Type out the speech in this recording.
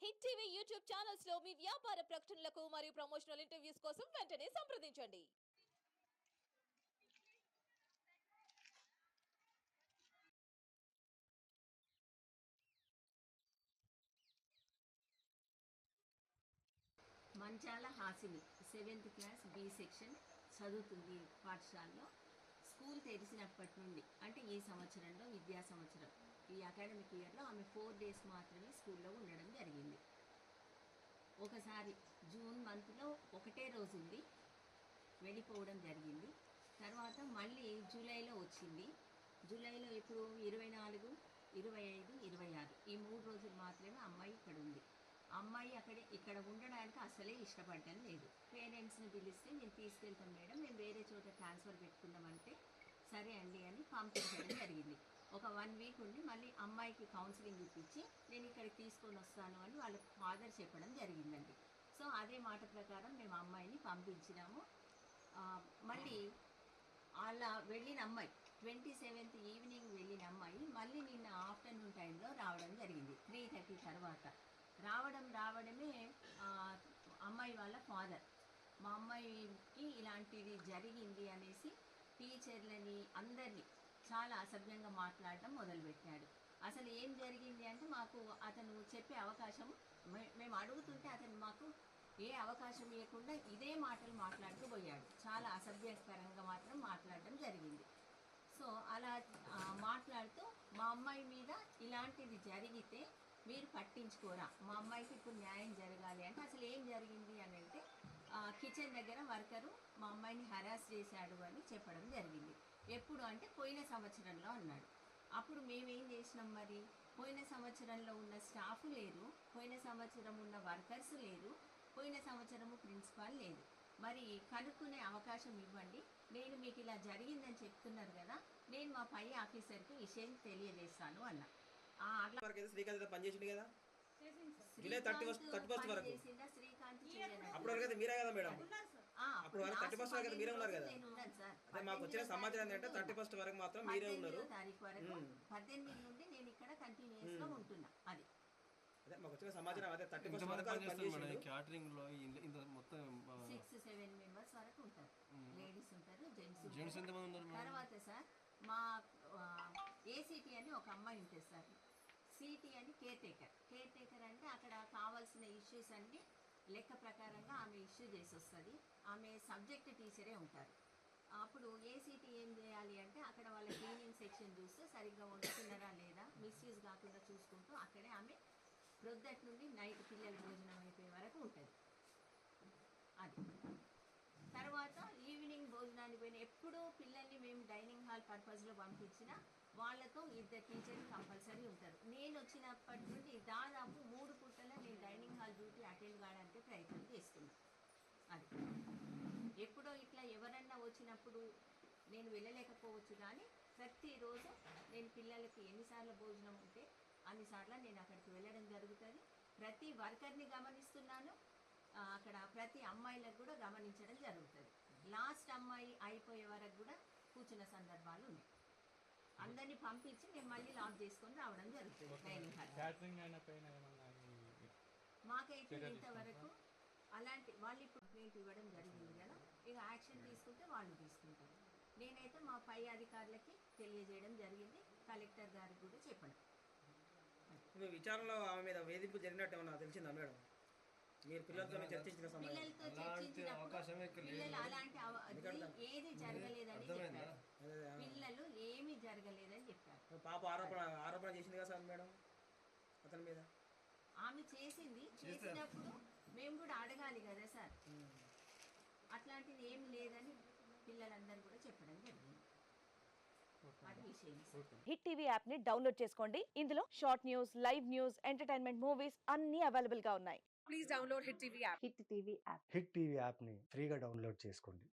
Hit TV YouTube channels లో మీ వ్యాపార ప్రకటనలకు మరియు ప్రమోషనల్ ఇంటర్వ్యూస్ కోసం వెంటనే సంప్రదించండి. Manchala Hasini 7th class B section చదువుతుంది పాఠశాలలో. స్కూల్ తెరిచినప్పటి నుండి అంటే ఈ సంవత్సరంలో విద్యా సంవత్సరం ఈ అకాడమిక్ ఇయర్లో ఆమె 4 days మాత్రమే స్కూల్లో ఉండడం జరిగింది. ఒకసారి జూన్ మంత్లో ఒకటే రోజు ఉంది, వెళ్ళిపోవడం జరిగింది. తర్వాత మళ్ళీ జూలైలో వచ్చింది. జూలైలో ఇప్పుడు 24, 25, 26 ఈ 3 రోజులు మాత్రమే అమ్మాయి ఇక్కడ ఉంది. అమ్మాయి ఇక్కడ ఉండడానికి అసలే ఇష్టపడడం లేదు. పేరెంట్స్ని పిలిస్తే మేము తీసుకెళ్తాం మేడం, మేము వేరే చోట ట్రాన్స్ఫర్ పెట్టుకుందామంటే సరే అండి అని పంపించడం జరిగింది. ఒక 1 week ఉండి మళ్ళీ అమ్మాయికి కౌన్సిలింగ్ ఇప్పించి నేను ఇక్కడికి తీసుకొని వస్తాను అని వాళ్ళ ఫాదర్ చెప్పడం జరిగిందండి. సో అదే మాట ప్రకారం మేము అమ్మాయిని పంపించినాము. మళ్ళీ అలా వెళ్ళిన అమ్మాయి 27th ఈవినింగ్ వెళ్ళిన అమ్మాయి మళ్ళీ నిన్న ఆఫ్టర్నూన్ టైంలో రావడం జరిగింది. 3:30 తర్వాత రావడమే అమ్మాయి వాళ్ళ ఫాదర్ మా అమ్మాయికి ఇలాంటిది జరిగింది అనేసి టీచర్లని అందరినీ చాలా అసభ్యంగా మాట్లాడడం మొదలుపెట్టాడు. అసలు ఏం జరిగింది అంటే మాకు అతను చెప్పే అవకాశం మేము అడుగుతుంటే అతను మాకు ఏ అవకాశం ఇవ్వకుండా ఇదే మాటలు మాట్లాడుతూ పోయాడు. చాలా అసభ్యకరంగా మాత్రం మాట్లాడడం జరిగింది. సో అలా మాట్లాడుతూ మా అమ్మాయి మీద ఇలాంటిది జరిగితే మీరు పట్టించుకోరా, మా అమ్మాయికి ఇప్పుడు న్యాయం జరగాలి అంటే అసలు ఏం జరిగింది అని అంటే కిచెన్ దగ్గర వర్కరు మా అమ్మాయిని హరాస్ చేశాడు అని చెప్పడం జరిగింది. ఎప్పుడు అంటే పోయిన సంవత్సరంలో అన్నాడు. అప్పుడు మేమేం చేసినాం, మరి పోయిన సంవత్సరంలో ఉన్న స్టాఫ్ లేరు, పోయిన సంవత్సరం ఉన్న వర్కర్స్ లేరు, పోయిన సంవత్సరము ప్రిన్సిపాల్ లేదు, మరి కనుక్కునే అవకాశం ఇవ్వండి, నేను మీకు ఇలా జరిగిందని చెప్తున్నారు కదా, నేను మా పై ఆఫీసర్కి విషయం తెలియజేస్తాను అన్న. శ్రీకాంత్ పనిచేసింది కదా జూలై 31 వరకు. అప్పుడు వరకు మీరే కదా మేడం, అప్పుడు వరకు 31 వరకు మీరే ఉన్నారు కదా. అదే మాకు వచ్చిన సమాచారం ఏంటంటే 31 వరకు మాత్రం మీరే ఉన్నారు. 18 నుండి నేను ఇక్కడ కంటిన్యూస్ గా ఉంటున్నా. అది అదే మాకు వచ్చిన సమాచారం. అదే 31 వరకు క్యాటరింగ్ లో మొత్తం 6-7 మెంబర్స్ వరకు ఉంటారు. లేడీస్ ఉంటారు, జెంట్స్ ఎంతమంది ఉన్నారు? తర్వాత సార్ మా ఏసీటీ అని ఒక అమ్మాయి ఉంటుంది సార్, సిటీ అని కేర్ టేకర్ అంటే అక్కడ కావాల్సిన ఇష్యూస్ అన్ని లెక్క ప్రకారంగా ఆమె ఇష్యూ చేసి వస్తుంది. ఆమె సబ్జెక్ట్ టీచరే ఉంటారు. అప్పుడు ఏసీటీ ఏం చేయాలి అంటే అక్కడ వాళ్ళ క్లీనింగ్ సెక్షన్ చూస్తే సరిగ్గా వండుతున్నారా లేదా, మిస్యూజ్ కాకుండా చూసుకుంటూ అక్కడే ఆమె ప్రొద్దటి నుండి నైట్ పిల్లల భోజనం అయిపోయే వరకు ఉంటుంది. అది తర్వాత ఈవినింగ్ భోజనానికి పోయిన ఎప్పుడూ పిల్లల్ని మేము డైనింగ్ హాల్ పర్పస్లో పంపించిన వాళ్ళతో 2 టీచర్లు కంపల్సరీ ఉంటారు. నేను వచ్చినప్పటి నుండి దాదాపు 3 పూటల నేను డైనింగ్ హాల్ డ్యూటీ అటెండ్ కావడానికి ప్రయత్నం చేస్తున్నాను. అది ఎప్పుడో ఇట్లా ఎవరన్నా వచ్చినప్పుడు నేను వెళ్ళలేకపోవచ్చు, కానీ ప్రతిరోజు నేను పిల్లలకి ఎన్నిసార్లు భోజనం ఉంటే అన్నిసార్లు నేను అక్కడికి వెళ్ళడం జరుగుతుంది. ప్రతి వర్కర్ని గమనిస్తున్నాను, అక్కడ ప్రతి అమ్మాయిలకు కూడా గమనించడం జరుగుతుంది. లాస్ట్ అమ్మాయి అయిపోయే వరకు కూడా కూర్చున్న సందర్భాలు ఉన్నాయి. అందరినీ పంపించి మేము మళ్ళీ లాక్ చేసుకొని రావడం జరుగుతుంది. డైనింగ్ హాల్ మాకైతే ఇంతవరకు అలాంటి వాళ్ళు ఇప్పుడు కంప్లైంట్ ఇవ్వడం జరిగింది కదా, ఇక యాక్షన్ తీసుకుంటే వాళ్ళు తీసుకుంటారు. నేనైతే మా పై అధికారులకి తెలియజేయడం జరిగింది, కలెక్టర్ గారికి కూడా చెప్పడం. విచారణలో ఆమె మీద వేధింపు జరిగినట్టు ఏమన్నా తెలిసిందా మేడం? మీరు పిల్లలతో చర్చించిన ఏది జరగలేదని చెప్పారు. పిల్లలు ఏమీ జరగలేదని చెప్పారు. పాప ఆరోపణ చేసింది కదా సార్ మేడం అతని మీద. ఆమె చేసినప్పుడు మేము కూడా అడగాలి కదా సార్, అట్లాంటిది ఏమి లేదని పిల్లలందరూ కూడా చెప్పడం జరిగింది. హిట్ టీవీ యాప్ ని డౌన్లోడ్ చేసుకోండి. ఇందులో short news, live news, entertainment movies అన్ని అవైలబుల్ గా ఉన్నాయి. Please download hit TV app. Hit TV app ని ఫ్రీగా డౌన్లోడ్ చేసుకోండి.